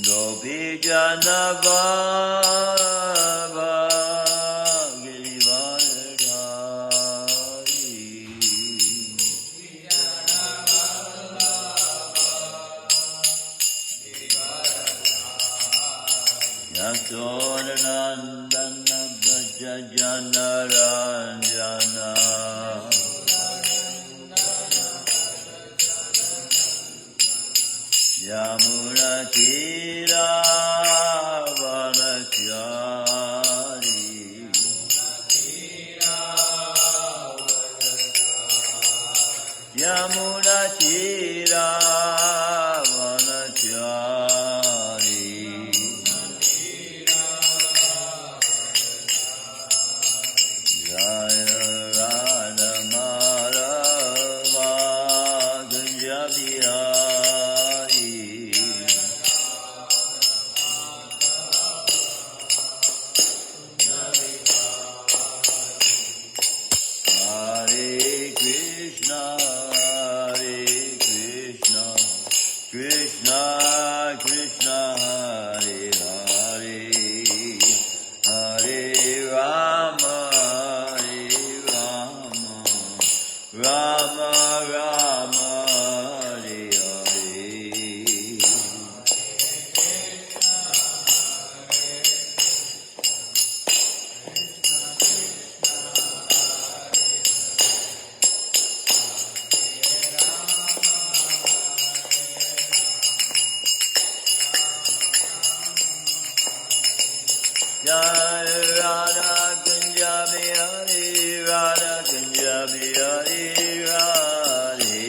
Gopi Janava Yasodhanandana Braja Janaranjana Yamuna Tira Vanachari Yamuna Tira Vanachari Jaya Radha Madhava Gunja Bihari Hare Krishna Krishna Krishna Hare Hare Hare Rama Rama Rama Hare Hare Jai Radha Kunja Bihari Radha Kunja Bihari Radhe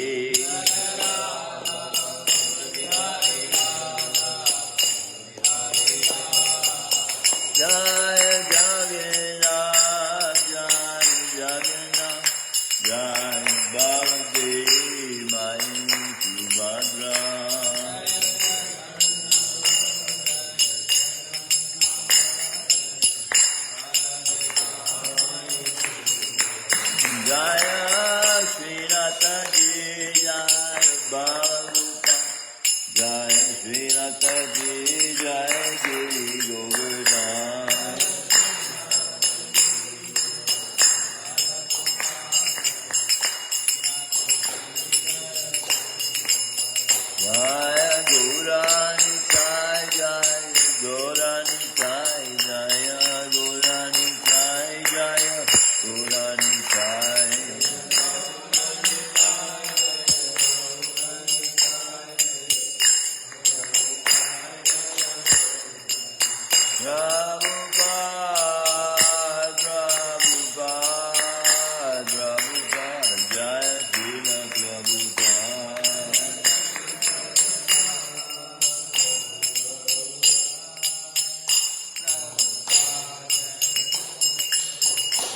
Jai Jagannath Jai Jagannath Jai Baladevi Mai Subhadra Jaya Shrinataji Jaya Balarupa Jaya Shrinataji Jaya Giri Govardhan Jaya Gaurani Sai Jaya Gaurani Sai Jaya Gaurani Sai Jaya Gaurani Sai Prabhupada Prabhupada Prabhupada Jaya Srila Prabhupada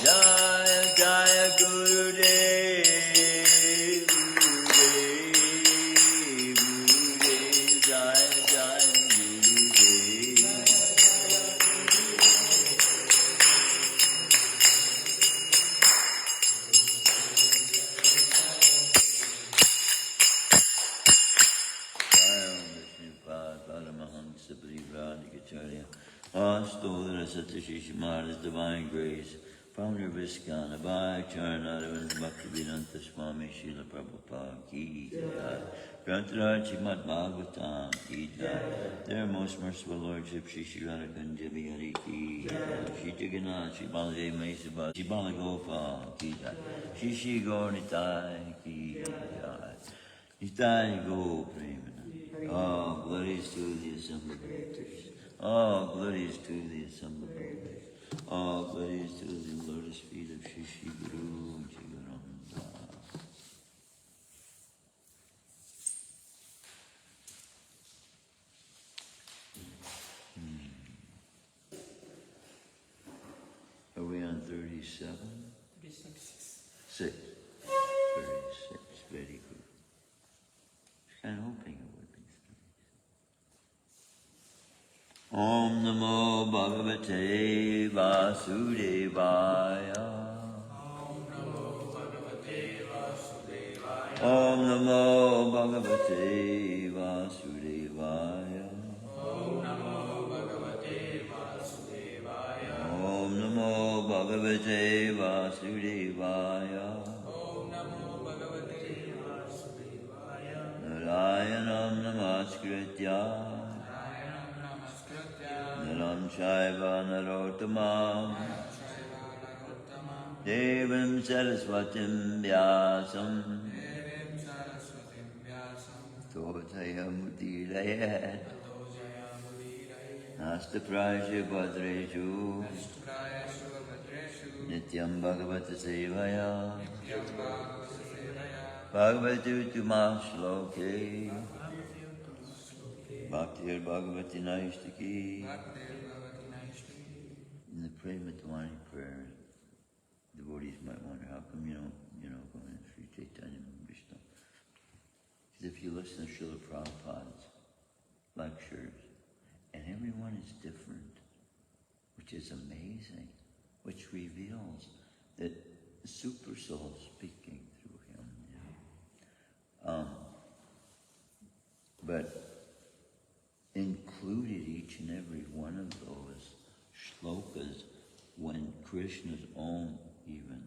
Jaya Jaya Gurudev Gurudev Gurudev Jaya Jaya Gurudev Jaya Vishnupada Paramahansa Parivradikacharya Astodhara Satyashish Maharaj's Divine Grace Founder of ISKCON, Abhay Charanaravind Bhaktivedanta Swami Srila Prabhupada Ki Jai. Granted Shrimadbhagavatam Ki Jai. Their most merciful Lordship Shri Radhakunja Bihari Ki Jai. Shri Jagannath Shri Baladev Mahesabha Shri Balagopal Ki Jai. Shri Gaur Nitai Ki Jai. Nitai Go Premana. All glories to the assembled victors. All glories to the assembled victors. All glories to the lotus feet of Shri Shri Guru Jivananda. Are we on 37? 6. 36. Very good. I was kind of hoping it would be 36. Om Namo Bhagavate Vasudevaya. Om Namo Bhagavate Vasudevaya. Om Namo Bhagavate Vasudevaya. Om Namo Bhagavate Vasudevaya. Om Namo Bhagavate Vasudevaya. Narayanam Namaskritya Narayanam Namaskritya. Naram Chaiva Narottamam Naram Chaiva Narottamam. Devam Saraswatim Vyasam Devim Saraswatim Vyasam. Totayamudiraye Tato Jayamudiraye. Nasta Prajya Bhadreshu Nishprayashu Bhadreshu. Nityam Bhagavata Sevaya Nityam Bhagavata Sevaya. Bhagavati Tuma Shloke Bhaktir Bhagavati Naishtaki. Bhaktir Bhagavati Naishtaki. In the Prema-Tawani prayer, devotees might wonder how come you don't, go in Sri Chaitanya Vishnu. Because if you listen to Srila Prabhupada's lectures, and everyone is different, which is amazing, which reveals that the Super Soul is speaking through him. But included each and every one of those shlokas, when Krishna's own even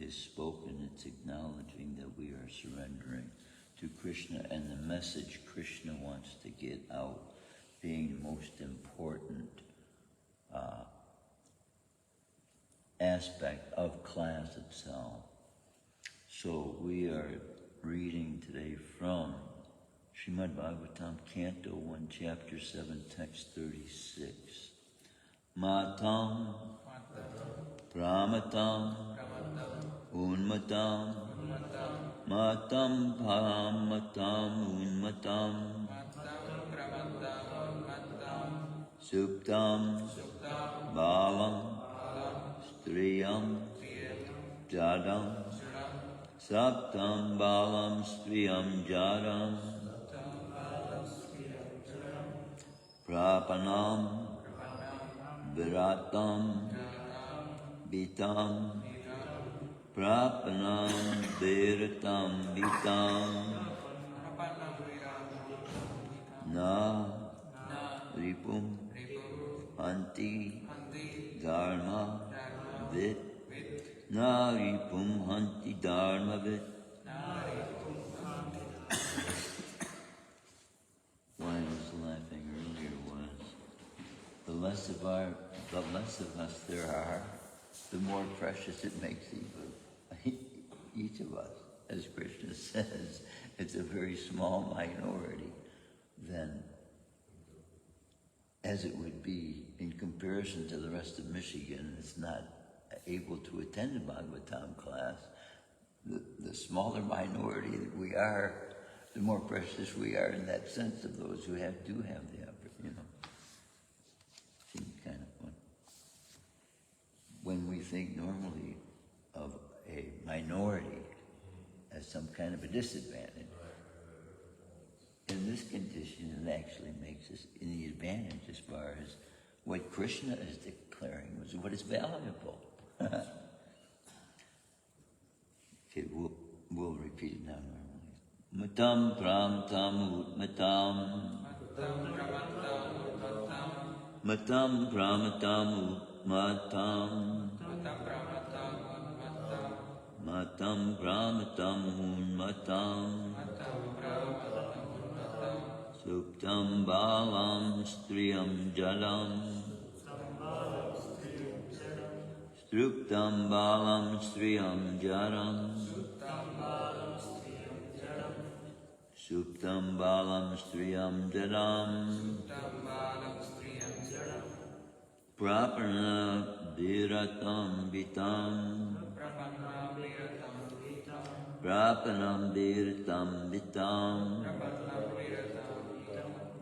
is spoken, it's acknowledging that we are surrendering to Krishna and the message Krishna wants to get out being the most important aspect of class itself. So we are reading today from Shrimadbhagavatam, Canto 1, Chapter 7, Text 36. Matam, Pramatam, Unmatam, Matam, Pramatam, Unmatam, Suptam, Balam, Striyam, Jadam, Saptam, Balam, Striyam, Jadam, Prapanam, Viratam, Vitam, Prapanam, Viratam, Vitam, Na, Ripum, Hanti, Dharma, Vit, Na, Ripum, Hanti, Dharma, Vit. Why I was laughing earlier was, the less of us there are, the more precious it makes each of us. As Krishna says, it's a very small minority than as it would be in comparison to the rest of Michigan. It's not able to attend a Bhagavatam class. The smaller minority that we are, the more precious we are in that sense of those who do have the effort, Seems kind of fun. When we think normally of a minority as some kind of a disadvantage, in this condition it actually makes us in the advantage as far as what Krishna is declaring was what is valuable. Okay, we'll repeat it now normally. Matam pramtam utmatam. Matam pramatam utmatam. Matam pramatam utmatam. Suptam balam striyam jalam. Struptam balam striyam jaram. Suptam balam striyam jaram. Prapana viratam vitam. Prapanam viratam vitam.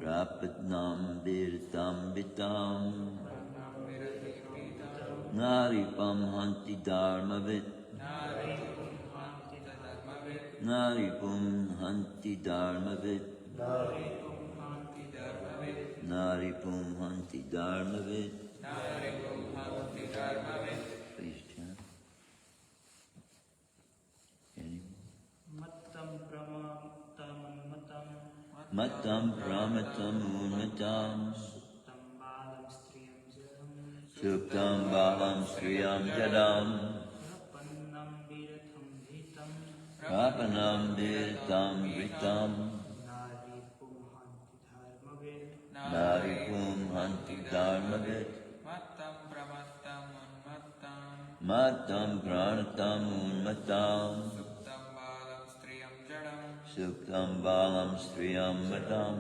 Prapanam viratam vitam. Naripam hanti dharmavit. Naripum hanti dharmavit. Naripum hanti dharmavit. Please chant. Anyone? Mattam Matam Pramatam Unmatam Suptam Balam Striyam Jadam Rapanam Vitam Vritam Naripum Hanti Dharmavit Matam Pranatam Unmatam Suptam Balam Striyam Jadam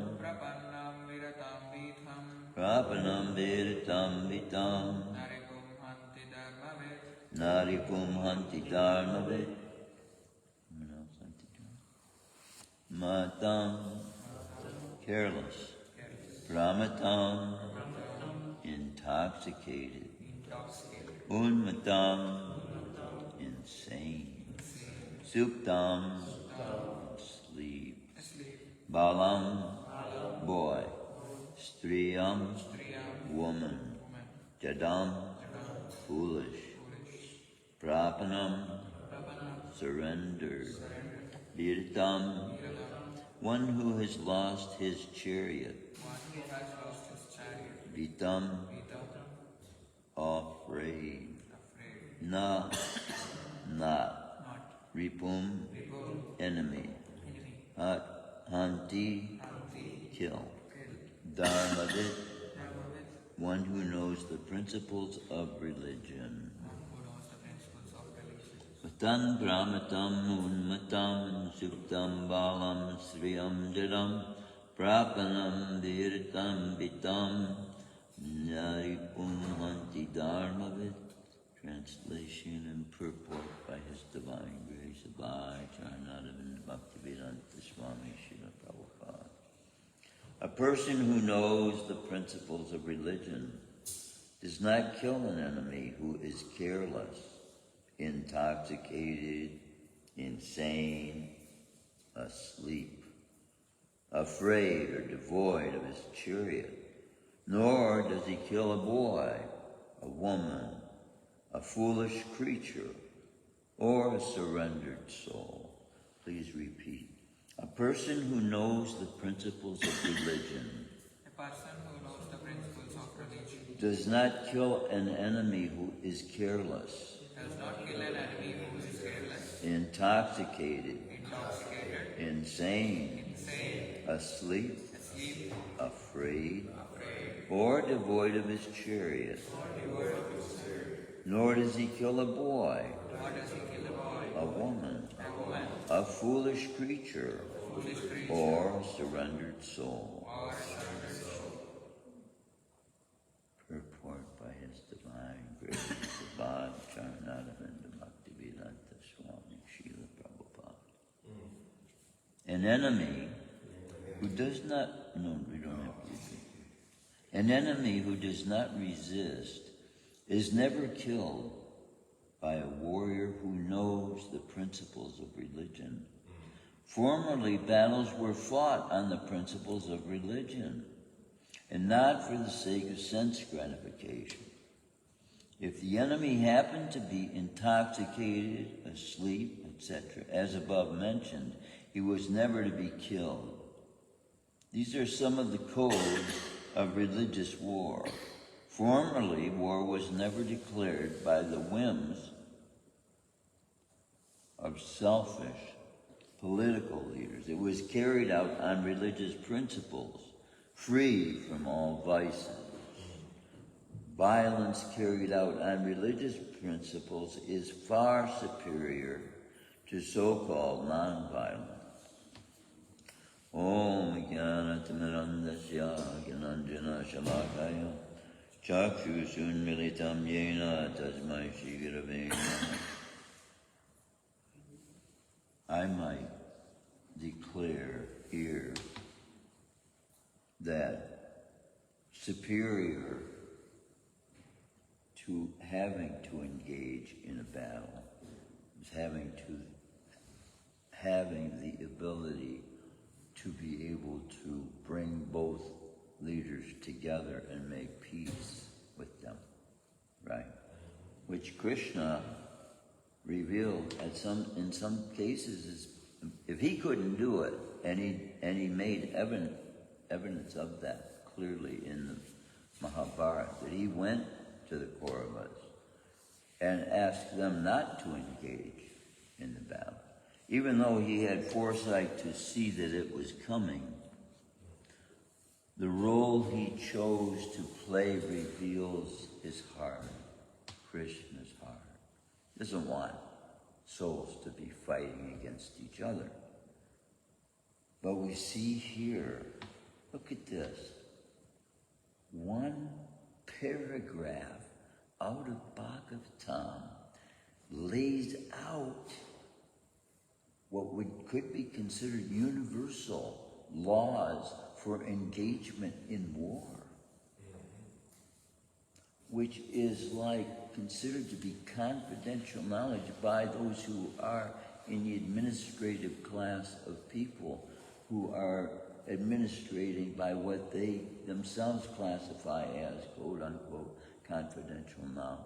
Rapanam Vitam Vitam Naripum Hanti Dharmavit Matam, careless. Pramatam, intoxicated. Unmatam, insane. Suptam, sleep. Balam, boy. Striyam, woman. Jadam, foolish. Prapanam, surrendered. Virtam, one who has lost his chariot. Vitam, afraid. Na, not. Ripum, enemy. Hanti, kill. Dharmavit, one who knows the principles of religion. Matam Brahmatam Unmatam Suptam Balam Sriyam Jadam Prapanam Virtam Vitam Naripum Hanti Dharmavit. Translation and purport by His Divine Grace Abhay Charanadavinda Bhaktivedanta Swami Srila Prabhupada. A person who knows the principles of religion does not kill an enemy who is careless, intoxicated, insane, asleep, afraid or devoid of his chariot, nor does he kill a boy, a woman, a foolish creature, or a surrendered soul. Please repeat. A person who knows the principles of religion does not kill an enemy who is careless, intoxicated, insane, asleep, afraid, or devoid of his chariot. Nor does he kill a boy, a woman, a foolish creature, or a surrendered soul. Purport by His Divine Grace, Abhay Charanadavinda Bhaktivedanta Swami Srila Prabhupada. An enemy who does not, no, we don't have to repeat. An enemy who does not resist is never killed by a warrior who knows the principles of religion. Formerly, battles were fought on the principles of religion, and not for the sake of sense gratification. If the enemy happened to be intoxicated, asleep, etc., as above mentioned, he was never to be killed. These are some of the codes of religious war. Formerly, war was never declared by the whims of selfish political leaders. It was carried out on religious principles, free from all vices. Violence carried out on religious principles is far superior to so-called non-violence. Om Jnanatimirandasya Jnanandjana Shalakaya Chakshushun Militam Yena Tasmai Shri Gurave Namaha. I might declare here that superior to having to engage in a battle is having the ability to be able to bring both leaders together and make peace with them, right? Which Krishna revealed in some cases is if he couldn't do it, and he made evidence of that clearly in the Mahabharata, that he went to the Kauravas and asked them not to engage in the battle. Even though he had foresight to see that it was coming, the role he chose to play reveals his heart, Krishna's heart. He doesn't want souls to be fighting against each other. But we see here, look at this. One paragraph out of Bhagavatam lays out what could be considered universal laws for engagement in war, which is considered to be confidential knowledge by those who are in the administrative class of people who are administrating by what they themselves classify as, quote unquote, confidential knowledge.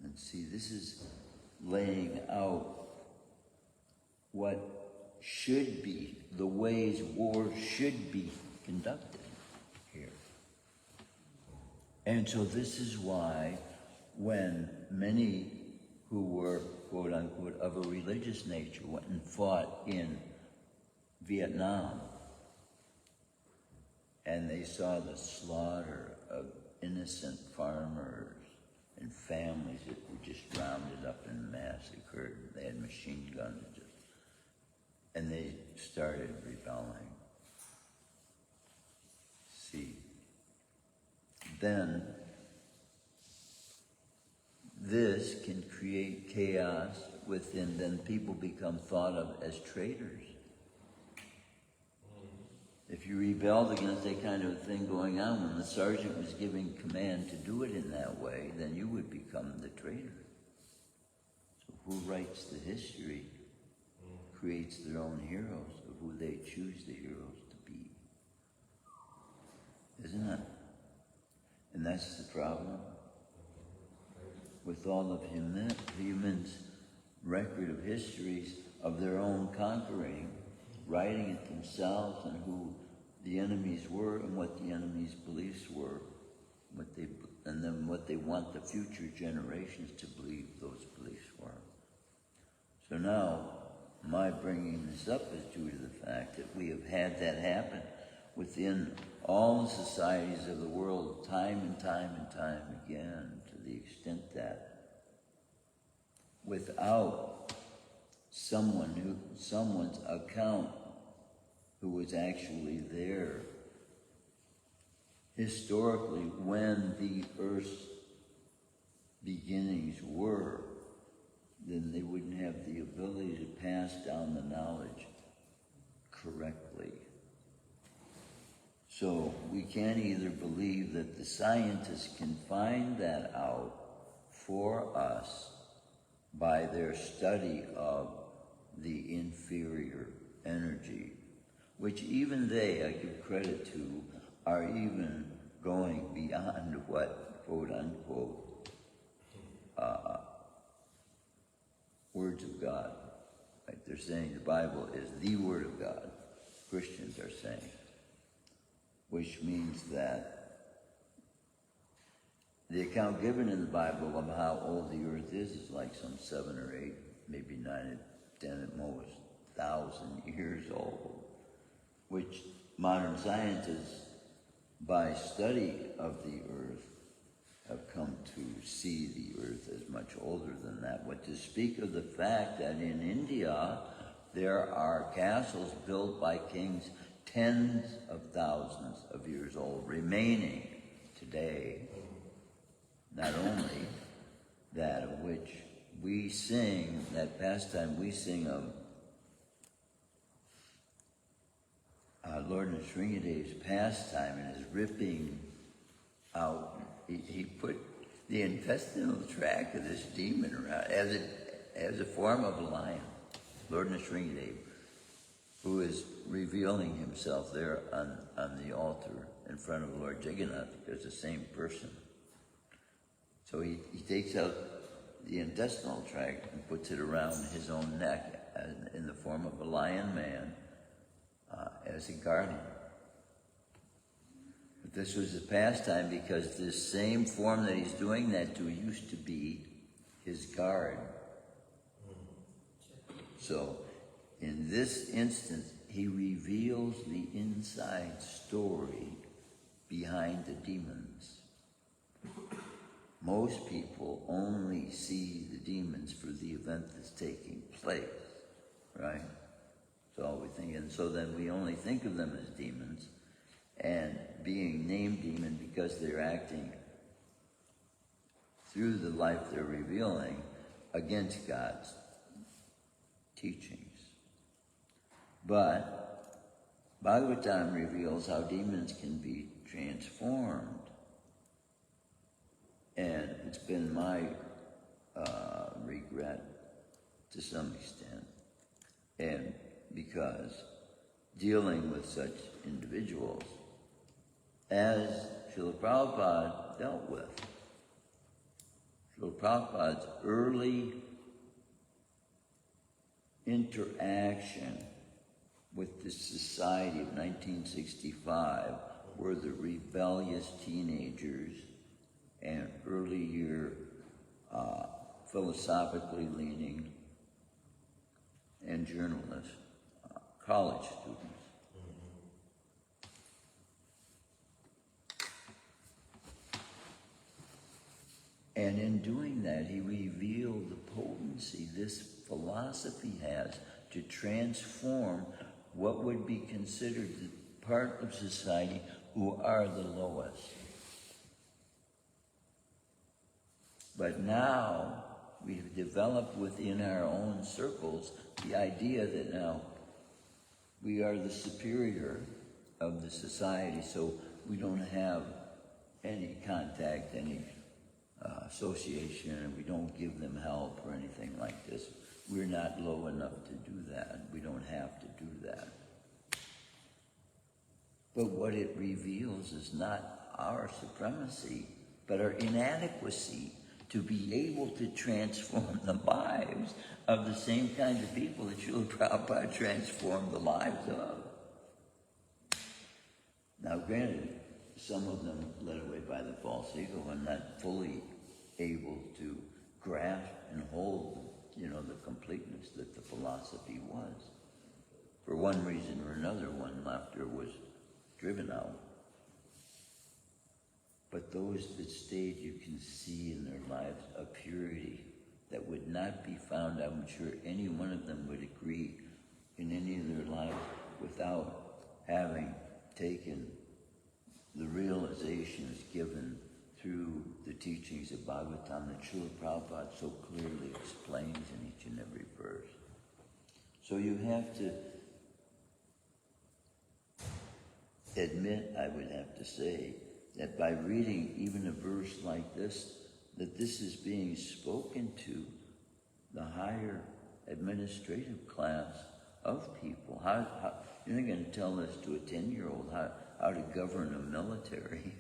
And see, this is laying out what should be, the ways war should be conducted here. And so this is why when many who were, quote unquote, of a religious nature went and fought in Vietnam, and they saw the slaughter of innocent farmers and families that were just rounded up and massacred. They had machine guns, and they started rebelling. See, then this can create chaos within, then people become thought of as traitors. If you rebelled against that kind of thing going on when the sergeant was giving command to do it in that way, then you would become the traitor. So who writes the history creates their own heroes of who they choose the heroes to be. Isn't it? And that's the problem with all of humans' record of histories of their own conquering, writing it themselves, and who the enemies were and what the enemies' beliefs were, and then what they want the future generations to believe those beliefs were. So now, my bringing this up is due to the fact that we have had that happen within all the societies of the world time and time and time again, to the extent that without someone's account who was actually there historically when the Earth's beginnings were, then they wouldn't have the ability to pass down the knowledge correctly. So we can't either believe that the scientists can find that out for us by their study of the inferior energy, which even they, I give credit to, are even going beyond what, quote unquote, words of God. Like they're saying the Bible is the Word of God, Christians are saying, which means that the account given in the Bible of how old the earth is like some 7 or 8, maybe 9 or 10 at most, 1,000 years old, which modern scientists, by study of the earth, have come to see the earth as much older than that. But to speak of the fact that in India, there are castles built by kings tens of thousands of years old, remaining today, not only that of which we sing, that pastime we sing of Lord Shrimadbhagavatam's pastime, and his ripping out, he put the intestinal tract of this demon around as a form of a lion, Lord Shrimadbhagavatam, who is revealing himself there on the altar in front of Lord Jagannath, because the same person. So he takes out the intestinal tract and puts it around his own neck in the form of a lion man as a guardian. But this was a pastime because this same form that he's doing that to used to be his guard. So in this instance, he reveals the inside story behind the demons. Most people only see the demons for the event that's taking place, right? That's all we think. And so then we only think of them as demons and being named demon because they're acting through the life they're revealing against God's teachings. But Bhagavatam reveals how demons can be transformed. And it's been my regret to some extent. And because dealing with such individuals as Srila Prabhupada dealt with. Srila Prabhupada's early interaction with the society of 1965 were the rebellious teenagers and early year philosophically leaning and journalists, college students. And in doing that, he revealed the potency this philosophy has to transform what would be considered the part of society who are the lowest. But now we've developed within our own circles the idea that now we are the superior of the society, so we don't have any contact, any association, and we don't give them help or anything like this. We're not low enough to do that. We don't have to do that. But what it reveals is not our supremacy, but our inadequacy to be able to transform the lives of the same kinds of people that Srila Prabhupada transformed the lives of. Now granted, some of them led away by the false ego and not fully able to grasp and hold, the completeness that the philosophy was. For one reason or another, one laughter was driven out. But those that stayed, you can see in their lives a purity that would not be found, I'm sure any one of them would agree, in any of their lives without having taken the realizations given through the teachings of Bhagavatam that Srila Prabhupada so clearly explains in each and every verse. So you have to admit, I would have to say, that by reading even a verse like this, that this is being spoken to the higher administrative class of people. How you're not going to tell this to a 10-year-old how to govern a military,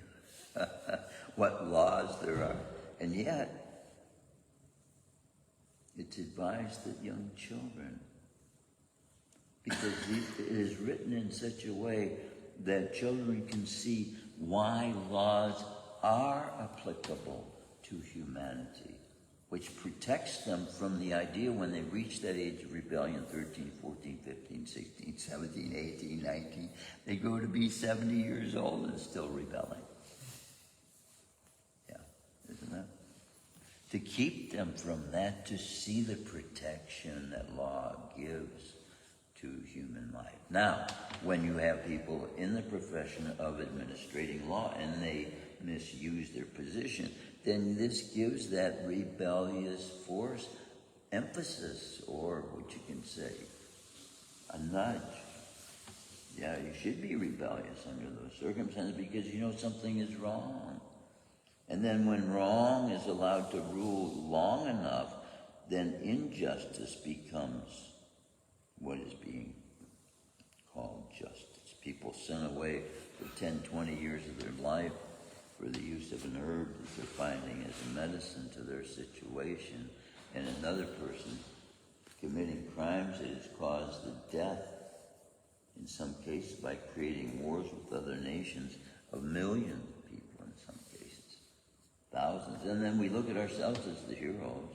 what laws there are. And yet, it's advised that young children, because it is written in such a way that children can see why laws are applicable to humanity, which protects them from the idea when they reach that age of rebellion, 13, 14, 15, 16, 17, 18, 19, they grow to be 70 years old and still rebelling. Yeah, isn't that? To keep them from that, to see the protection that law gives to human life. Now, when you have people in the profession of administrating law and they misuse their position, then this gives that rebellious force emphasis, or what you can say, a nudge. Yeah, you should be rebellious under those circumstances because you know something is wrong. And then when wrong is allowed to rule long enough, then injustice becomes what is being called justice. People sin away for 10, 20 years of their life for the use of an herb that they're finding as a medicine to their situation, and another person committing crimes that has caused the death, in some cases by creating wars with other nations, of millions of people in some cases, thousands. And then we look at ourselves as the heroes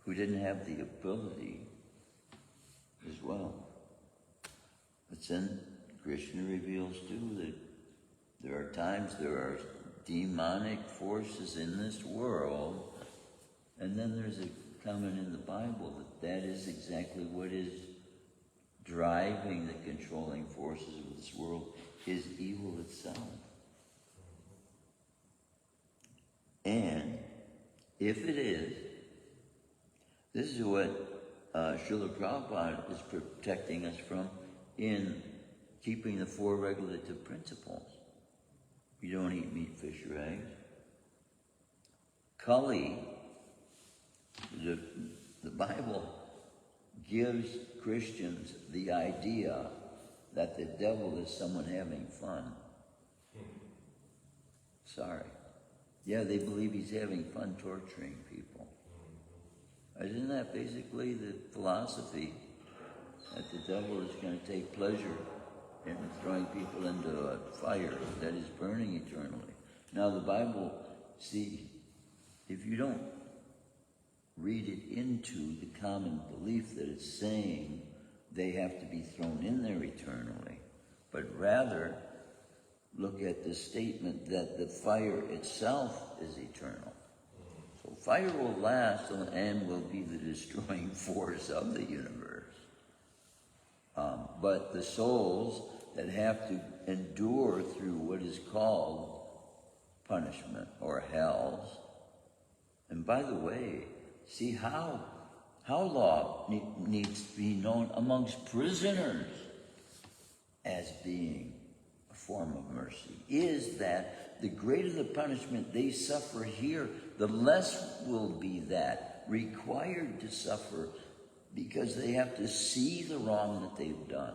who didn't have the ability as well. But then Krishna reveals too that there are times there are demonic forces in this world, and then there's a comment in the Bible that is exactly what is driving the controlling forces of this world, is evil itself. And if it is, this is what Srila Prabhupada is protecting us from in keeping the four regulative principles. You don't eat meat, fish, or eggs. Kali, the Bible gives Christians the idea that the devil is someone having fun. Sorry. Yeah, they believe he's having fun torturing people. Isn't that basically the philosophy? That the devil is going to take pleasure in throwing people into a fire that is burning eternally. Now the Bible, see, if you don't read it into the common belief that it's saying they have to be thrown in there eternally, but rather look at the statement that the fire itself is eternal. So fire will last and will be the destroying force of the universe. But the souls that have to endure through what is called punishment or hells, and by the way, see how law needs to be known amongst prisoners as being a form of mercy, is that the greater the punishment they suffer here, the less will be that required to suffer, because they have to see the wrong that they've done.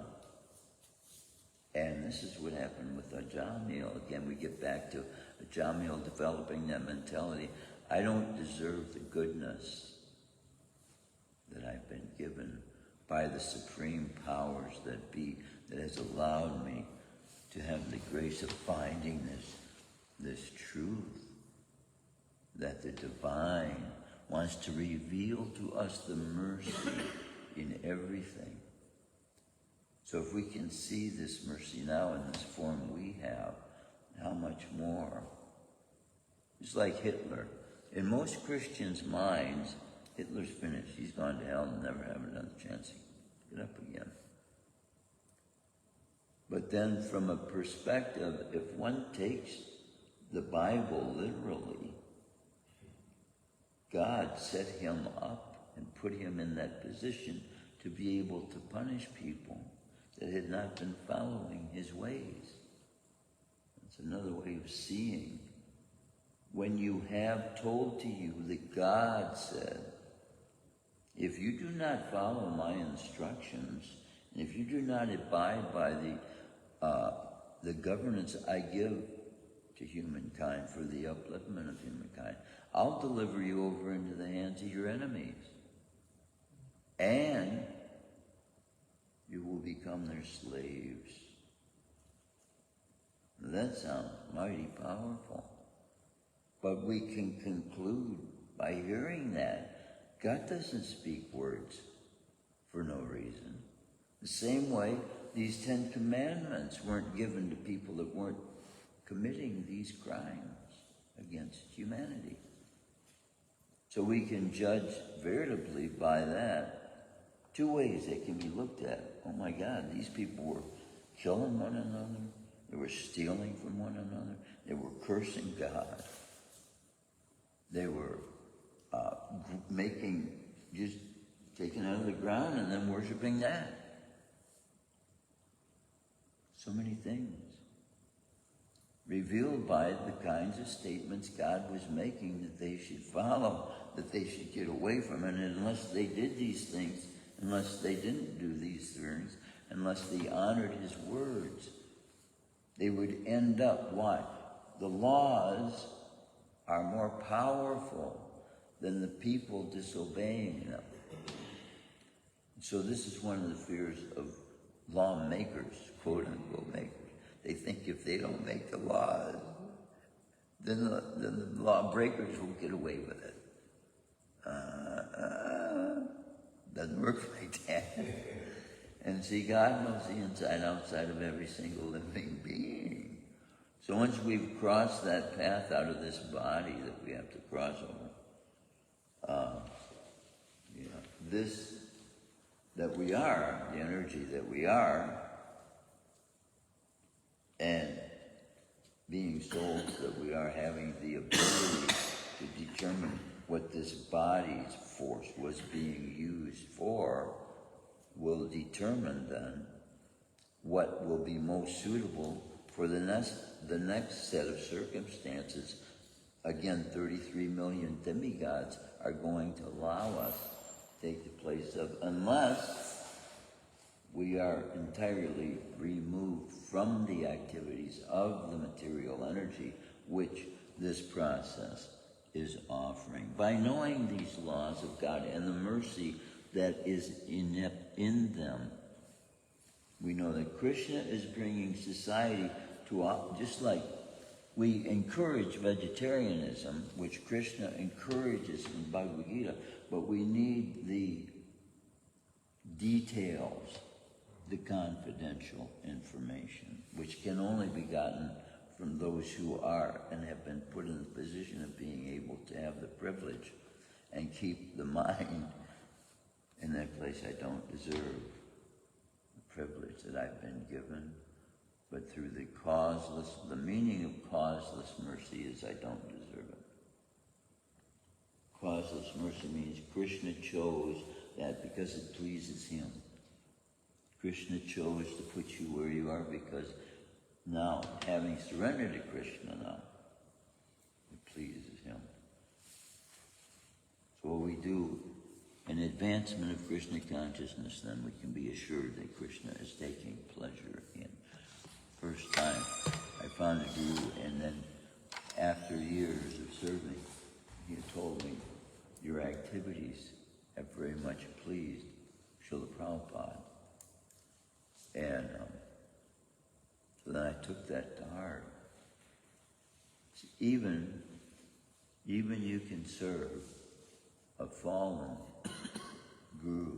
And this is what happened with Ajamil. Again, we get back to Ajamil developing that mentality. I don't deserve the goodness that I've been given by the supreme powers that be, that has allowed me to have the grace of finding this truth, that the divine wants to reveal to us the mercy in everything. So if we can see this mercy now in this form we have, how much more? It's like Hitler. In most Christians' minds, Hitler's finished. He's gone to hell and never have another chance to get up again. But then from a perspective, if one takes the Bible literally, God set him up and put him in that position to be able to punish people that had not been following his ways. That's another way of seeing. When you have told to you that God said, if you do not follow my instructions, and if you do not abide by the governance I give to humankind for the upliftment of humankind, I'll deliver you over into the hands of your enemies. And you will become their slaves. That sounds mighty powerful. But we can conclude by hearing that God doesn't speak words for no reason. The same way these 10 commandments weren't given to people that weren't committing these crimes against humanity. So we can judge veritably by that. Two ways they can be looked at. Oh my God, these people were killing one another. They were stealing from one another. They were cursing God. They were just taken out of the ground and then worshiping that. So many things revealed by the kinds of statements God was making that they should follow, that they should get away from. And unless they did these things, unless they didn't do these things, unless they honored his words, they would end up what? The laws are more powerful than the people disobeying them. So this is one of the fears of lawmakers, quote-unquote makers. They think if they don't make the laws, then the lawbreakers will get away with it. Doesn't work like that. And see, God knows the inside outside of every single living being. So once we've crossed that path out of this body that we have to cross over, this that we are, the energy that we are, and being souls that we are, having the ability to determine what this body's force was being used for, will determine then what will be most suitable for the next set of circumstances. Again, 33 million demigods are going to allow us to take the place of, unless we are entirely removed from the activities of the material energy which this process is offering. By knowing these laws of God and the mercy that is in them, we know that Krishna is bringing society to, just like we encourage vegetarianism, which Krishna encourages in Bhagavad Gita, but we need the details, the confidential information, which can only be gotten from those who are and have been put in the position of being able to have the privilege and keep the mind in that place. I don't deserve the privilege that I've been given, but through the meaning of causeless mercy is I don't deserve it. Causeless mercy means Krishna chose that because it pleases him. Krishna chose to put you where you are because now, having surrendered to Krishna now, it pleases him. So what we do in advancement of Krishna consciousness, then we can be assured that Krishna is taking pleasure in. First time I found a guru, and then after years of serving, he had told me, your activities have very much pleased Srila Prabhupada. And so then I took that to heart. So even you can serve a fallen guru.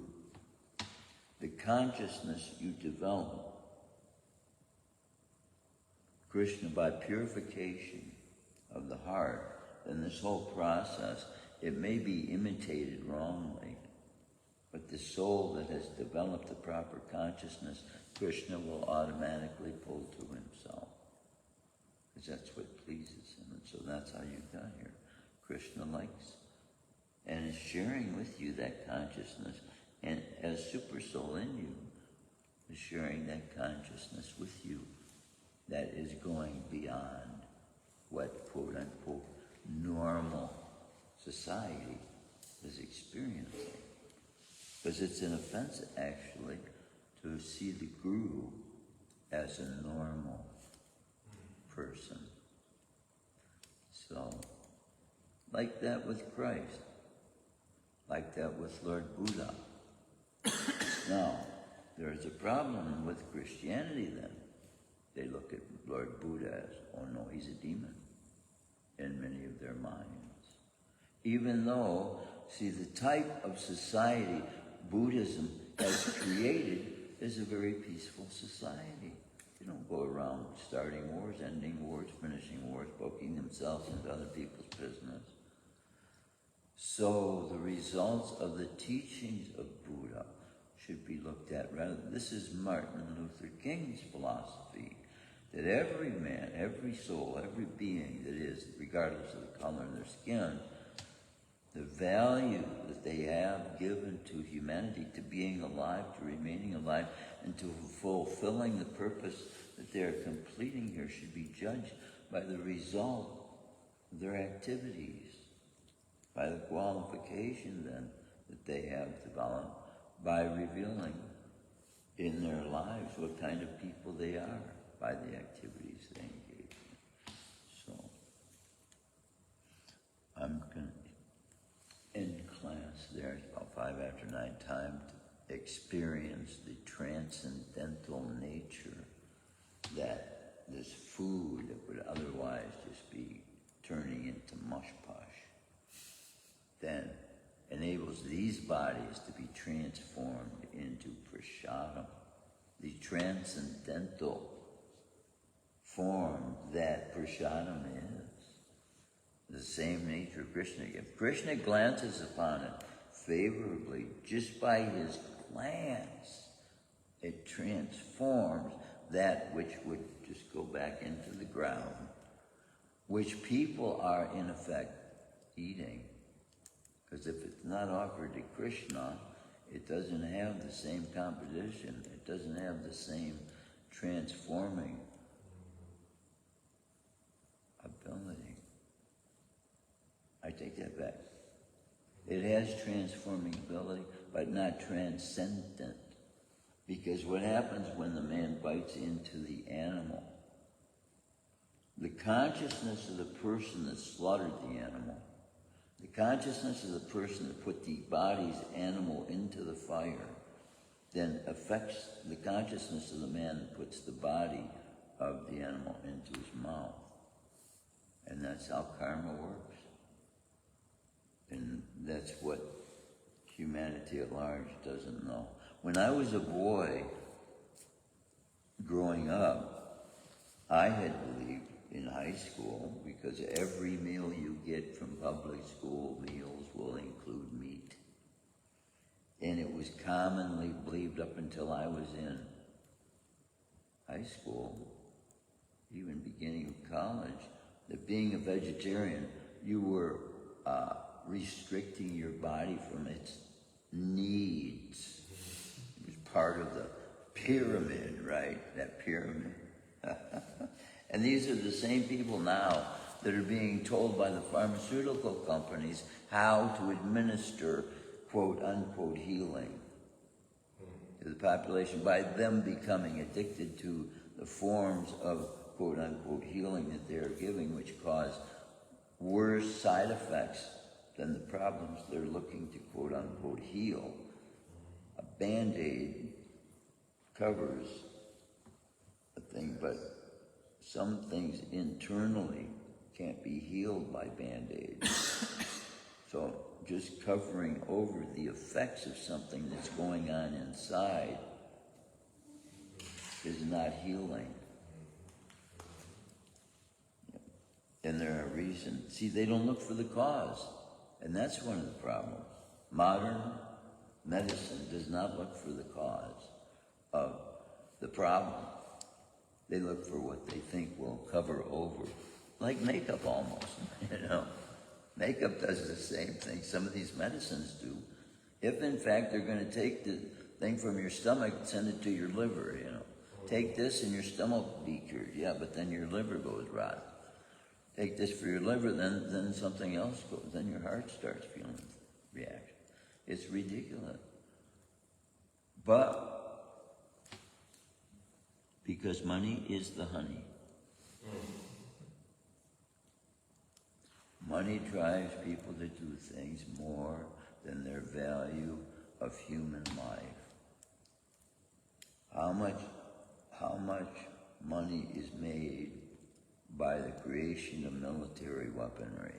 The consciousness you develop, Krishna, by purification of the heart, then this whole process, it may be imitated wrongly, but the soul that has developed the proper consciousness, Krishna will automatically pull to himself, because that's what pleases him. And so that's how you got here. Krishna likes and is sharing with you that consciousness, and as super soul in you is sharing that consciousness with you that is going beyond what quote unquote normal society is experiencing. Because it's an offense actually to see the guru as a normal person. So, like that with Christ, like that with Lord Buddha. Now, there's a problem with Christianity then. They look at Lord Buddha as, oh no, he's a demon in many of their minds. Even though, see, the type of society Buddhism has created is a very peaceful society. They don't go around starting wars, ending wars, finishing wars, poking themselves into other people's business. So the results of the teachings of Buddha should be looked at rather. This is Martin Luther King's philosophy, that every man, every soul, every being that is, regardless of the color of their skin, the value that they have given to humanity, to being alive, to remaining alive, and to fulfilling the purpose that they are completing here should be judged by the result of their activities, by the qualification then that they have developed, by revealing in their lives what kind of people they are, by the activities they engage in. So, I'm going to end class there. It's about 9:05. Time experience the transcendental nature that this food that would otherwise just be turning into mush-push, then enables these bodies to be transformed into prasadam, the transcendental form that prasadam is. The same nature of Krishna. If Krishna glances upon it favorably, just by his glance, it transforms that which would just go back into the ground, which people are in effect eating. Because if it's not offered to Krishna, it doesn't have the same composition. It doesn't have the same transforming ability. I take that back. It has transforming ability, but not transcendent. Because what happens when the man bites into the animal? The consciousness of the person that slaughtered the animal, the consciousness of the person that put the body's animal into the fire, then affects the consciousness of the man that puts the body of the animal into his mouth. And that's how karma works. And that's what humanity at large doesn't know. When I was a boy, growing up, I had believed in high school, because every meal you get from public school meals will include meat. And it was commonly believed up until I was in high school, even beginning of college, that being a vegetarian, you were restricting your body from its needs. It was part of the pyramid, right? That pyramid. And these are the same people now that are being told by the pharmaceutical companies how to administer quote-unquote healing to the population by them becoming addicted to the forms of quote-unquote healing that they're giving, which cause worse side effects than the problems they're looking to quote-unquote heal. A Band-Aid covers a thing, but some things internally can't be healed by Band-Aid. So just covering over the effects of something that's going on inside is not healing. And there are reasons. See, they don't look for the cause. And that's one of the problems. Modern medicine does not look for the cause of the problem. They look for what they think will cover over. Like makeup almost, you know. Makeup does the same thing some of these medicines do. If in fact they're going to take the thing from your stomach and send it to your liver, you know. Take this and your stomach will be cured. Yeah, but then your liver goes rotten. Take this for your liver, then something else goes. Then your heart starts feeling reaction. It's ridiculous. But because money is the honey. Money drives people to do things more than their value of human life. How much money is made by the creation of military weaponry?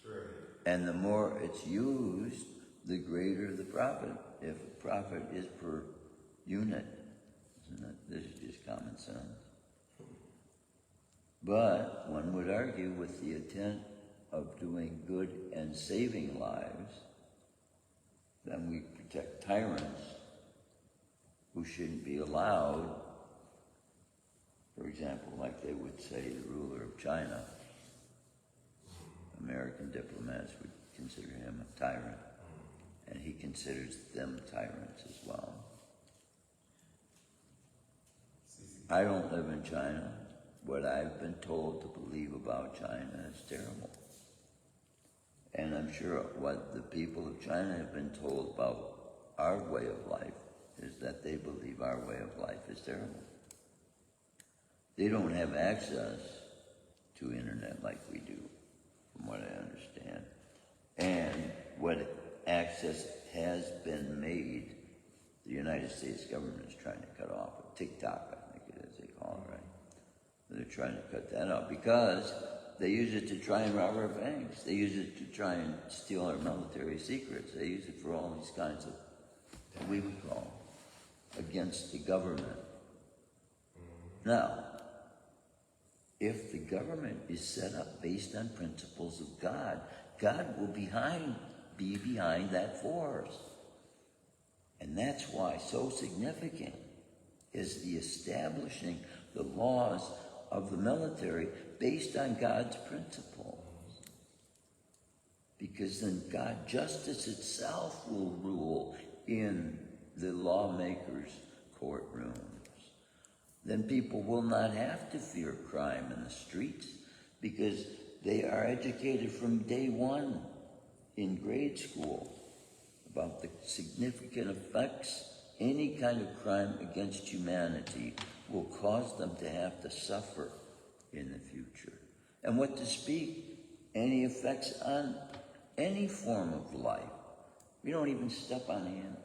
Sure. And the more it's used, the greater the profit. If profit is per unit, isn't it? This is just common sense. But one would argue, with the intent of doing good and saving lives, then we protect tyrants who shouldn't be allowed. For example, like they would say the ruler of China, American diplomats would consider him a tyrant, and he considers them tyrants as well. I don't live in China. What I've been told to believe about China is terrible. And I'm sure what the people of China have been told about our way of life is that they believe our way of life is terrible. They don't have access to internet like we do, from what I understand. And what access has been made, the United States government is trying to cut off. TikTok, I think it is, they call it, right? They're trying to cut that out because they use it to try and rob our banks. They use it to try and steal our military secrets. They use it for all these kinds of, what we would call, against the government. Now, if the government is set up based on principles of God, God will be behind that force. And that's why so significant is the establishing the laws of the military based on God's principles. Because then God, justice itself will rule in the lawmakers' courtrooms. Then people will not have to fear crime in the streets because they are educated from day one in grade school about the significant effects any kind of crime against humanity will cause them to have to suffer in the future. And what to speak, any effects on any form of life. We don't even step on hands.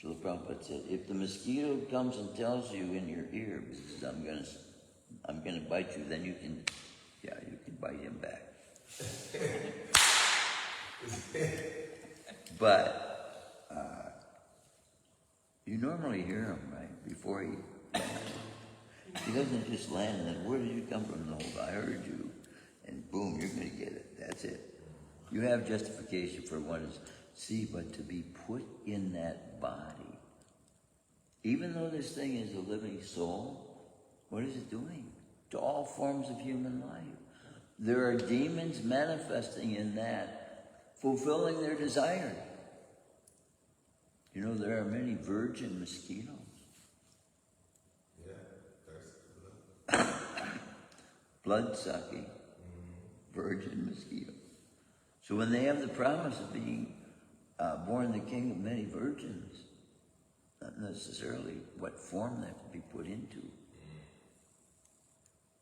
So the Prabhupada said, if the mosquito comes and tells you in your ear, I'm gonna bite you, then you can bite him back. But you normally hear him, right? Before he doesn't just land and then, where did you come from? No, I heard you. And boom, you're going to get it. That's it. You have justification for what is, but to be put in that body, even though this thing is a living soul, what is it doing to all forms of human life? There are demons manifesting in that, fulfilling their desires. You know, there are many virgin mosquitoes. Yeah, blood-sucking virgin mosquitoes. So when they have the promise of being born the king of many virgins, not necessarily what form they have to be put into.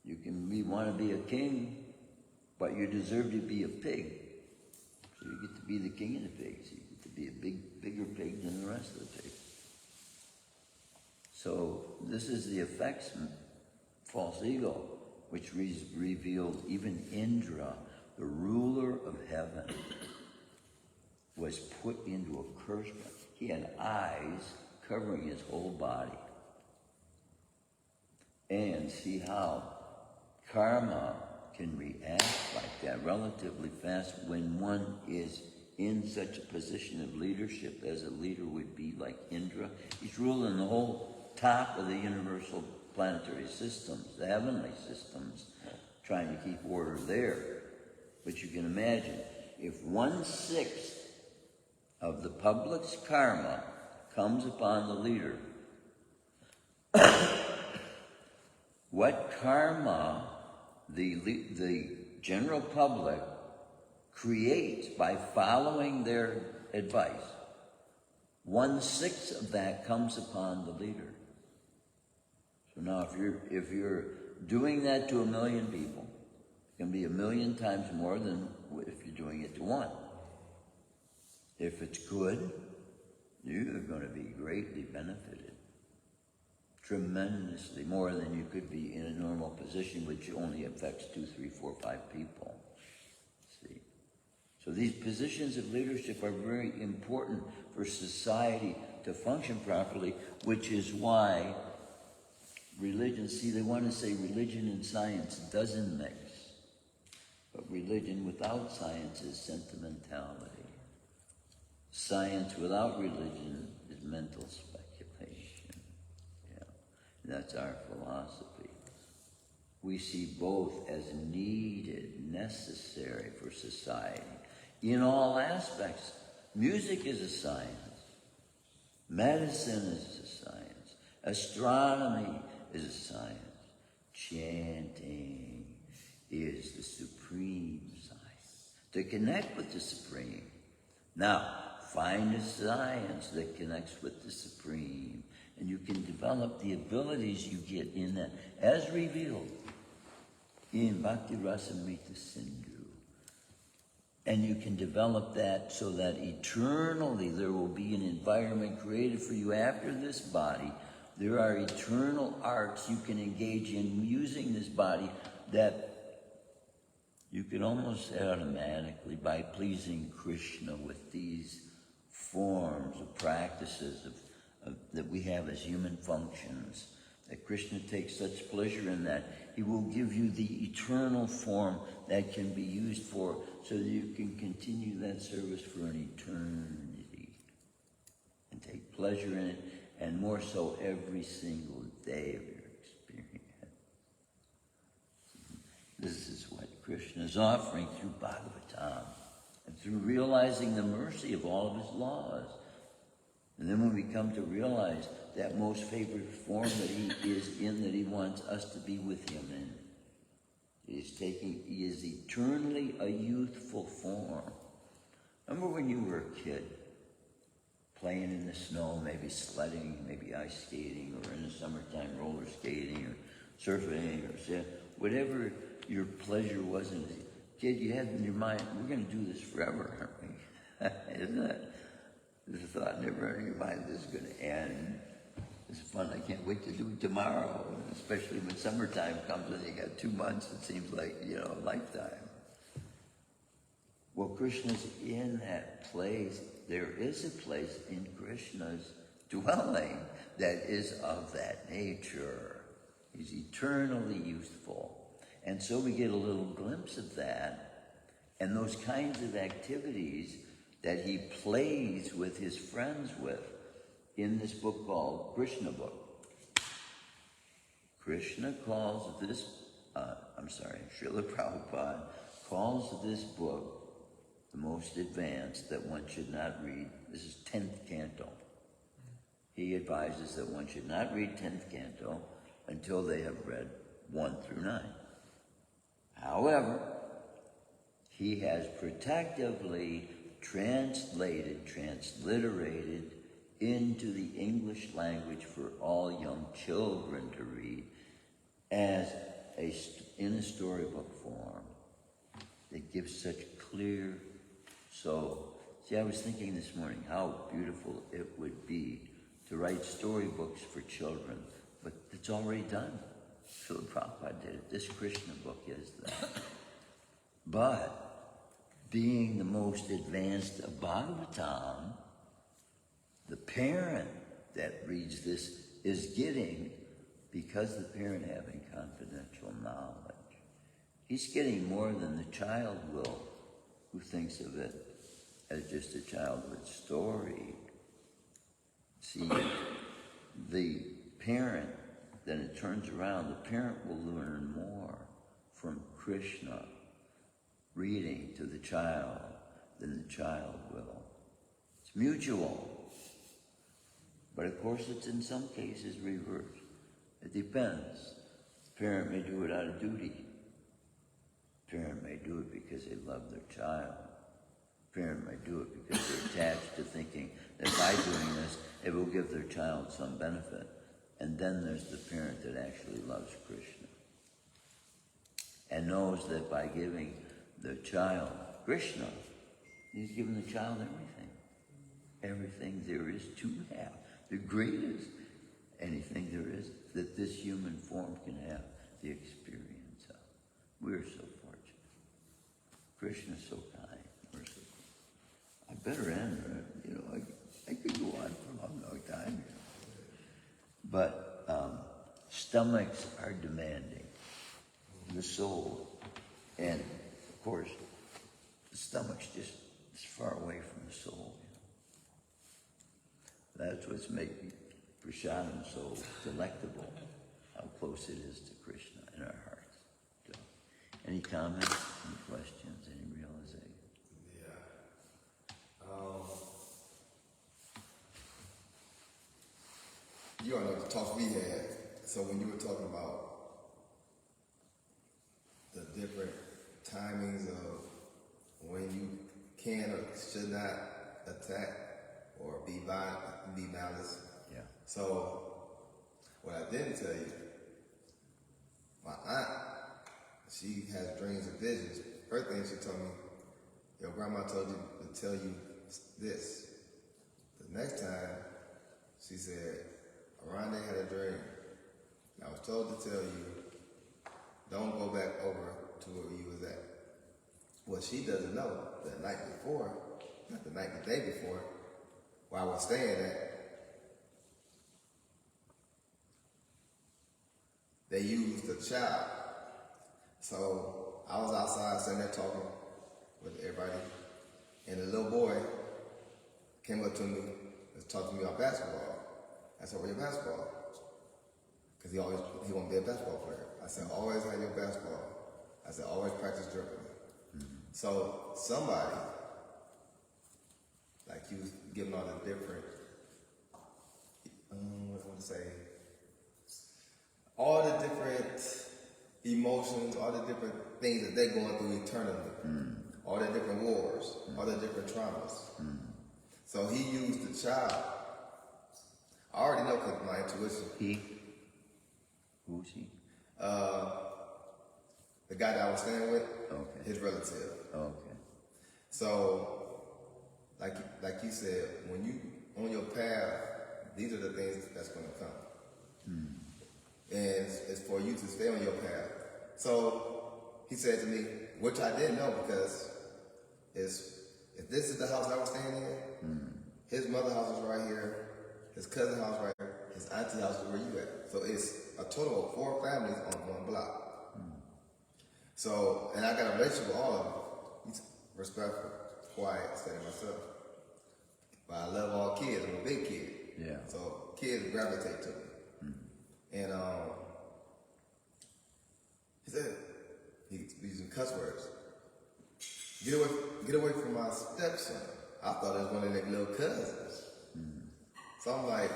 You can want to be a king, but you deserve to be a pig. So you get to be the king of the pigs. You get to be a bigger pig than the rest of the pigs. So this is the effects, false ego, which revealed even Indra, the ruler of heaven, was put into a curse. He had eyes covering his whole body. And see how karma can react like that relatively fast when one is in such a position of leadership as a leader would be, like Indra. He's ruling the whole top of the universal planetary systems, the heavenly systems, trying to keep order there. But you can imagine, if 1/6 of the public's karma comes upon the leader, what karma the general public creates by following their advice, 1/6 of that comes upon the leader. So now if you're doing that to 1 million people, it can be 1 million times more than if you're doing it to one. If it's good, you're going to be greatly benefited. Tremendously more than you could be in a normal position, which only affects 2, 3, 4, 5 people. See? So these positions of leadership are very important for society to function properly, which is why religion, they want to say religion and science doesn't mix. But religion without science is sentimentality. Science without religion is mental speculation. Yeah. That's our philosophy. We see both as needed, necessary for society in all aspects. Music is a science. Medicine is a science. Astronomy is a science. Chanting is the supreme science. To connect with the supreme. Now, find a science that connects with the supreme, and you can develop the abilities you get in that, as revealed in Bhakti Rasamrita Sindhu. And you can develop that so that eternally there will be an environment created for you after this body. There are eternal arts you can engage in using this body that you can almost say automatically by pleasing Krishna with these forms of practices that we have as human functions. That Krishna takes such pleasure in that, he will give you the eternal form that can be used for, so that you can continue that service for an eternity and take pleasure in it, and more so every single day of your experience. This is what Krishna is offering through Bhagavatam, and through realizing the mercy of all of his laws. And then when we come to realize that most favored form that he is in, that he wants us to be with him in, he is eternally a youthful form. Remember when you were a kid, playing in the snow, maybe sledding, maybe ice skating, or in the summertime roller skating, or surfing, or whatever your pleasure was as a kid, you had in your mind, we're going to do this forever, aren't we? Isn't it? There's a thought never in your mind, this is going to end. It's fun, I can't wait to do it tomorrow, especially when summertime comes and you got 2 months, it seems like, a lifetime. Well, Krishna's in that place. There is a place in Krishna's dwelling that is of that nature. He's eternally youthful. And so we get a little glimpse of that, and those kinds of activities that he plays with his friends with in this book called Krishna book. Krishna calls this, Srila Prabhupada calls this book the most advanced that one should not read. This is 10th canto. He advises that one should not read 10th canto until they have read 1 through 9. However, he has protectively transliterated into the English language for all young children to read in a storybook form that gives such clear. So, I was thinking this morning how beautiful it would be to write storybooks for children, but it's already done. Srila Prabhupada did it. This Krishna book is that. But being the most advanced of Bhagavatam, the parent that reads this is getting, because the parent having confidential knowledge, he's getting more than the child will, who thinks of it as just a childhood story. See, the parent, then it turns around, the parent will learn more from Krishna reading to the child than the child will. It's mutual. But of course it's in some cases reversed. It depends. The parent may do it out of duty. The parent may do it because they love their child. The parent may do it because they're attached to thinking that by doing this, it will give their child some benefit. And then there's the parent that actually loves Krishna and knows that by giving the child Krishna, he's given the child everything. Everything there is to have. The greatest anything there is that this human form can have the experience of. We're so fortunate. Krishna's so kind, merciful. I better end, right? I could go on for a long, long time, But stomachs are demanding. The soul. And, of course, the stomach's just as far away from the soul. That's what's making prasadam so delectable, how close it is to Krishna in our hearts. So, any comments, any questions, any realization? You all know the talk we had. So when you were talking about the different timings of when you can or should not attack or be malice. Yeah. So what I didn't tell you, my aunt, she has dreams and visions. First thing she told me, your grandma told you to tell you this. The next time, she said, Aranda had a dream. I was told to tell you, don't go back over to where you was at. What she doesn't know, the night before, not the night, the day before, where I was staying at, they used the child. So I was outside sitting there talking with everybody, and a little boy came up to me and talked to me about basketball. I said, where your basketball? Because he wanted to be a basketball player. I said, always have your basketball. I said, always practice dribbling. Mm-hmm. So somebody, like you was giving all the different, what I want to say, all the different emotions, all the different things that they're going through eternally, all the different wars, all the different traumas. So he used the child. I already know because my intuition. He? Who's he? The guy that I was staying with, okay. His relative. Okay. So, like you said, when you on your path, these are the things that's going to come. And it's for you to stay on your path. So he said to me, which I didn't know because if this is the house I was staying in, his mother's house is right here, his cousin's house right here, his auntie's house is where you at. So it's a total of 4 families on one block. So, and I got a relationship with all of them. He's respectful, quiet, steady myself. But I love all kids. I'm a big kid. Yeah. So kids gravitate to me. And he said, he's using cuss words. Get away from my stepson. I thought it was one of their little cousins. So I'm like,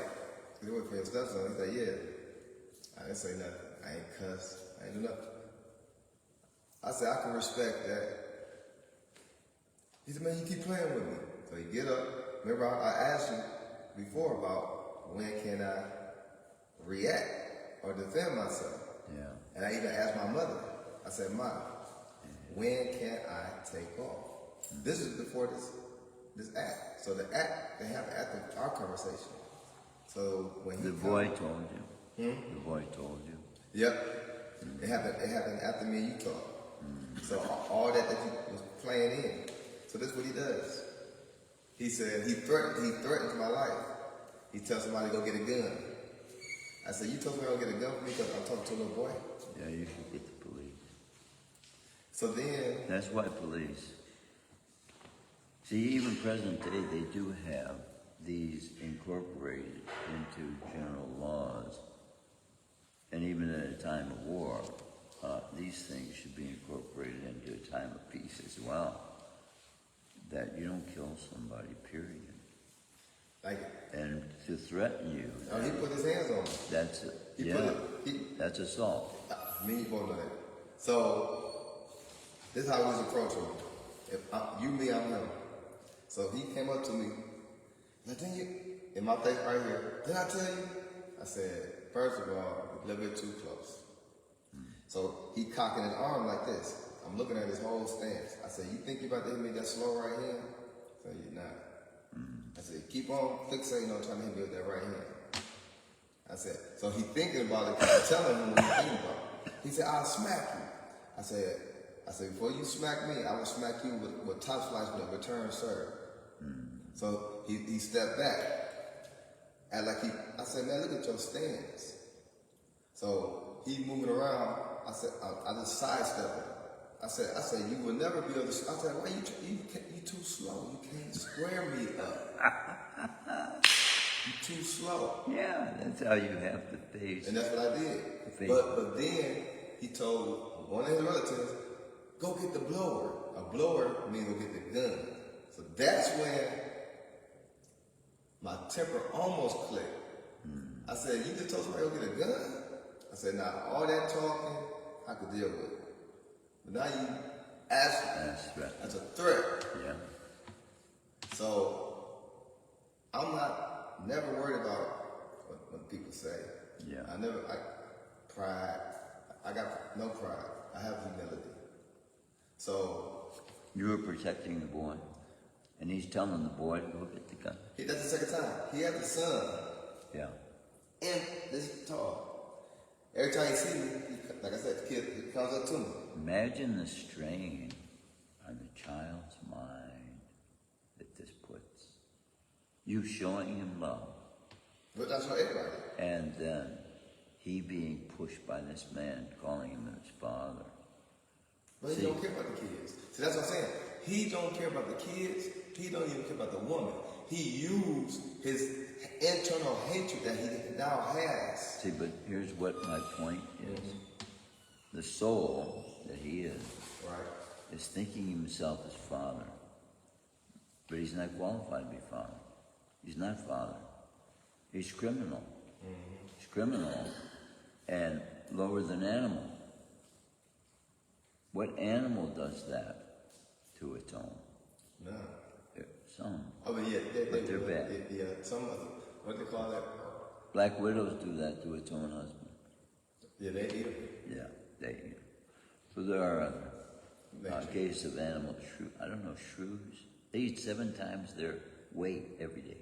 get away from your stepson. He said, yeah. I didn't say nothing. I ain't cuss. I ain't do nothing. I said, I can respect that. He said, man, you keep playing with me. So he get up. Remember, I asked you before about when can I react or defend myself. Yeah. And I even asked my mother. I said, Ma, when can I take off? This is before this act. So the act, they have after our conversation. So when the boy told you. The boy told you. Yep. It happened after me and you talked. So all that you was playing in. So this is what he does. He said he threatens my life. He tells somebody to go get a gun. I said, you told me to go get a gun for me because I'm talking to a little boy? Yeah, you should get the police. So then... That's why police. See, even present day, they do have these incorporated into general laws. And even at a time of war, these things should be incorporated into a time of peace as well. That you don't kill somebody, period. And to threaten you. Oh, he put his hands on me. That's it. That's assault. Me, you both know that. So, this is how he was approaching me. If you, me, I'm him. So he came up to me. Like, didn't you, in my face right here, didn't I tell you? I said, first of all, a little bit too close. So he cocking his arm like this. I'm looking at his whole stance. I said, you think you about to hit me that slow right hand? So you're not. I said, keep on fixating on trying to hit me with that right hand. I said, so he thinking about it because I'm telling him what he's thinking about. He said, I'll smack you. I said, before you smack me, I will smack you with top slice with a return serve. So he stepped back. And I said, man, look at your stance. So he moving around. I said, I just sidestepped him. I said, you will never be able to. I said, why you too slow? You can't square me up. You too slow. Yeah, that's how you have to face. And that's what I did. But then he told one of his relatives, go get the blower. A blower means go get the gun. So that's when my temper almost clicked. I said, you just told somebody to go get a gun? I said, nah, all that talking, I could deal with. But now you ask me. That's a threat. Yeah. So I'm never worried about what people say. Yeah. Pride. I got no pride. I have humility. So You were protecting the boy, and he's telling the boy to go get the gun. That's the second time. He had the son. Yeah. And this tall. Every time he sees me, like I said, the kid he comes up to me. Imagine the strain on the child's mind that this puts. You showing him love. But that's for everybody. And then he being pushed by this man, calling him his father. But he don't care about the kids. See, that's what I'm saying. He don't care about the kids. He don't even care about the woman. He used his internal hatred that he now has. See, but here's what my point is. The soul that he is thinking himself as father. But he's not qualified to be father. He's not father. He's criminal. He's criminal and lower than animal. What animal does that to its own? No. Some. Oh, but yeah, But they're bad. Yeah, some of them. What they call that? Black widows do that to its own husband. Yeah, they eat them. Yeah, they eat. So there are other cases of animal shrew. I don't know, shrews. They eat 7 times their weight every day.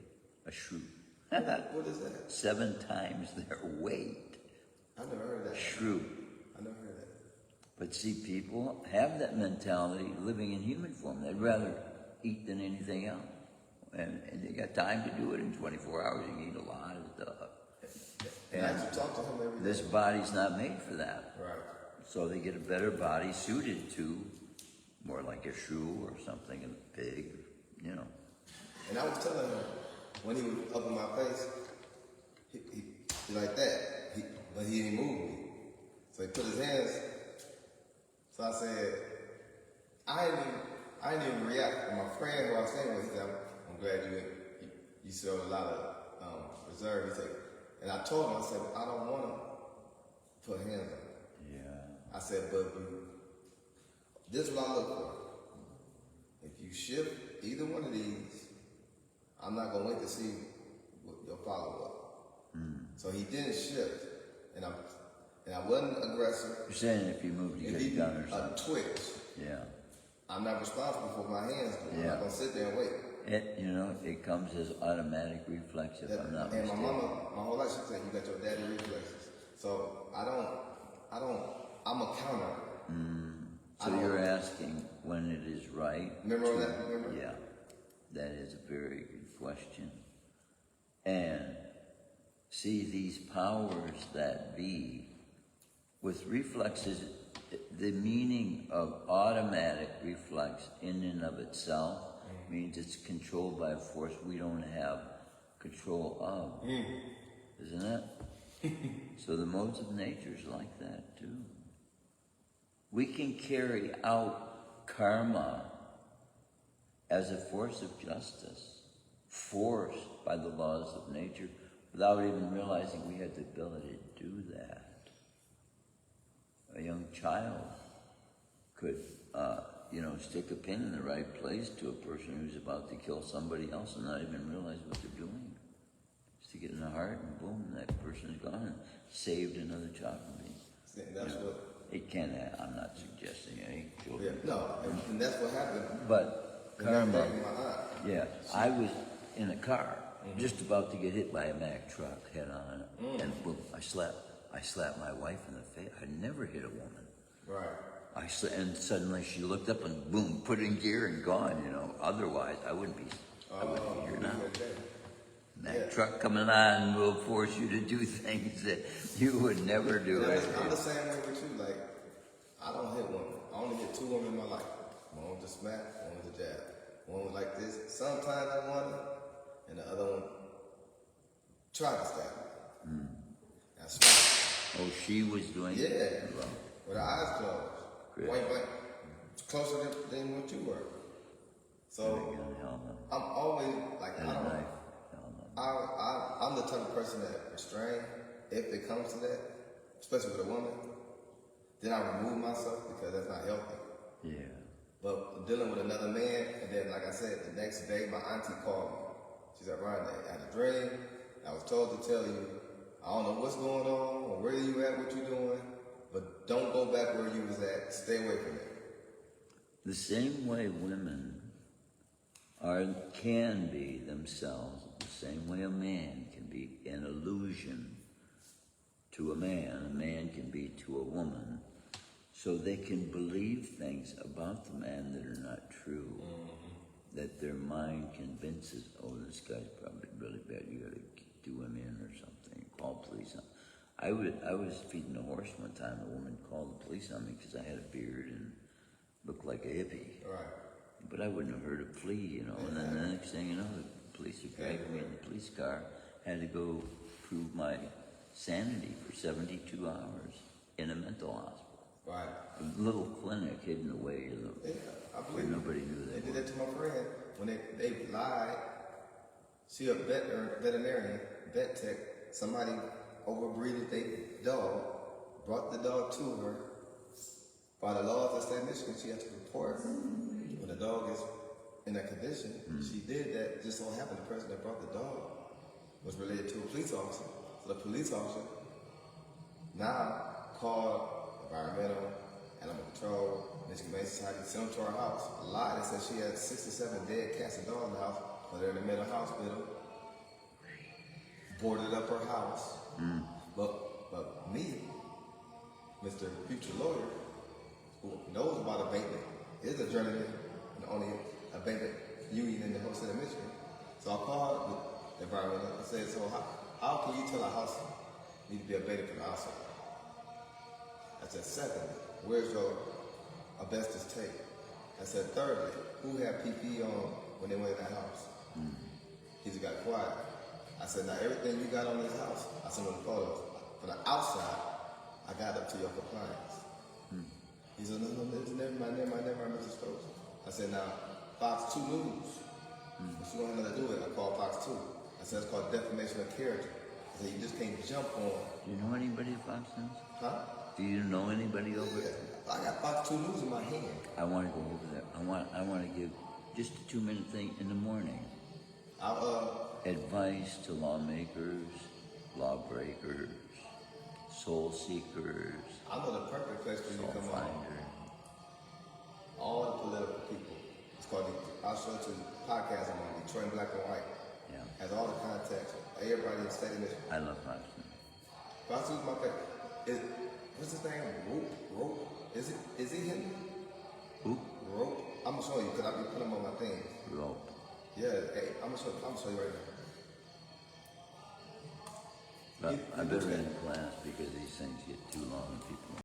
A shrew. What is that? 7 times their weight. I never heard that. Shrew. I never heard that. But see, people have that mentality living in human form. They'd rather eat than anything else. And they got time to do it in 24 hours. You can eat a lot of stuff. And I used to talk to him every day. This body's not made for that. Right. So they get a better body suited to more like a shrew or something, a pig, you know. And I was telling him, when he was up in my face, he like that, but he didn't move me. So he put his hands, so I said, I didn't even react. And my friend who I was staying with, he said, I'm glad you showed a lot of reserve. He said, and I told him, I said, I don't want to put hands on him. Yeah. I said, but this is what I look for. If you shift either one of these, I'm not going to wait to see what your follow-up. So he didn't shift, and I wasn't aggressive. You're saying if you move to get a gun or something. A twitch. Yeah. I'm not responsible for my hands. I'm Yeah. not going to sit there and wait. It comes as automatic reflex if I'm not And mistaken. my mama, my whole life, she said, you got your daddy reflexes. So I'm a counter. So you're asking when it is right. Remember that? Remember? Yeah. That is a very good question. And see, these powers that be, with reflexes, the meaning of automatic reflex in and of itself means it's controlled by a force we don't have control of. Isn't it? So the modes of nature is like that too. We can carry out karma as a force of justice, forced by the laws of nature, without even realizing we had the ability to do that. A young child could, stick a pin in the right place to a person who's about to kill somebody else and not even realize what they're doing. Stick it in the heart and boom, that person is gone and saved another child from being. That's what. It can happen. I'm not suggesting any children. Yeah, no, and that's what happened. But And that karma, back in my eye. yeah, I was in a car, just about to get hit by a Mack truck head on, and boom, I slapped my wife in the face. I never hit a woman. Right. And suddenly she looked up and boom, put in gear and gone, Otherwise, I wouldn't be here now. That truck coming on will force you to do things that you would never do. I'm the same way with you. Like, I don't hit women. I only hit 2 women in my life. One with a smack, one with a jab. One was like this. Sometimes I won it, and the other one tried to stab me. I smacked. Oh, she was doing Yeah. it? Well, With her eyes closed. Great. Point blank. Closer than what you were. So, hell no. I'm always, like, And I a don't knife. know. Hell no. I'm the type of person that restrain if it comes to that, especially with a woman. Then I remove myself because that's not healthy. Yeah. But dealing with another man, and then like I said, the next day my auntie called me. She said, Ryan, I had a dream. I was told to tell you, I don't know what's going on or where you at, what you doing, but don't go back where you was at. Stay away from it. The same way women can be themselves, the same way a man can be an illusion to a man can be to a woman, so they can believe things about the man that are not true, that their mind convinces, oh, this guy's probably really bad, you gotta do him in or something, call police on. I was feeding a horse one time, a woman called the police on me because I had a beard and looked like a hippie. Right. But I wouldn't have heard a plea, you know, and then the next thing you know, the police are dragging me in the police car, had to go prove my sanity for 72 hours in a mental hospital. Right. A little clinic hidden away I where believe nobody knew they they did were. that to my friend when they lied. She a veterinarian, vet tech. Somebody overbreeded their dog, brought the dog to her. By the laws of the state of Michigan, she has to report when the dog is in that condition. She did that. Just so happened the person that brought the dog was related to a police officer. So the police officer now called environmental, animal control, Michigan Humane Society, sent them to our house. Lied and said she had 6 or 7 dead cats and dogs in the house, but they're in the mental hospital. Boarded up her house. But me, Mr. Future Lawyer, who knows about abatement, is a journeyman and only abatement union in the whole state of Michigan. So I called the environmental and said, so how can you tell a house need to be abated from the outside? I said, secondly, where's your asbestos tape? I said, thirdly, who had PPE on when they went in that house? He just got quiet. I said, now everything you got on this house, I sent him the photos. From the outside, I got up to your compliance. He said, no, never mind, Mr. Stokes. I said, now, Fox 2 News. If you don't have nothing to do with it, I called Fox 2. I said, it's called defamation of character. I said, you just can't jump on. Do you know anybody at Fox News? Huh? Do you know anybody over there? I got Fox 2 News in my hand. I want to go over there. I want to give just a 2-minute thing in the morning. Advice to lawmakers, lawbreakers, soul seekers, I know the perfect place for you soul to come on. finders. All the political people. It's called, I'll show it to the podcast I'm on, Detroit Black and White. Yeah, Has all the contacts. Everybody in the state of Michigan. I love Fox News. Fox News is my favorite. What's his name? Rope? Is he him? Who? Rope? I'm gonna show you because I be putting him on my thing. Rope. Yeah, hey, I'm gonna show you right now. But I better end class because these things get too long and people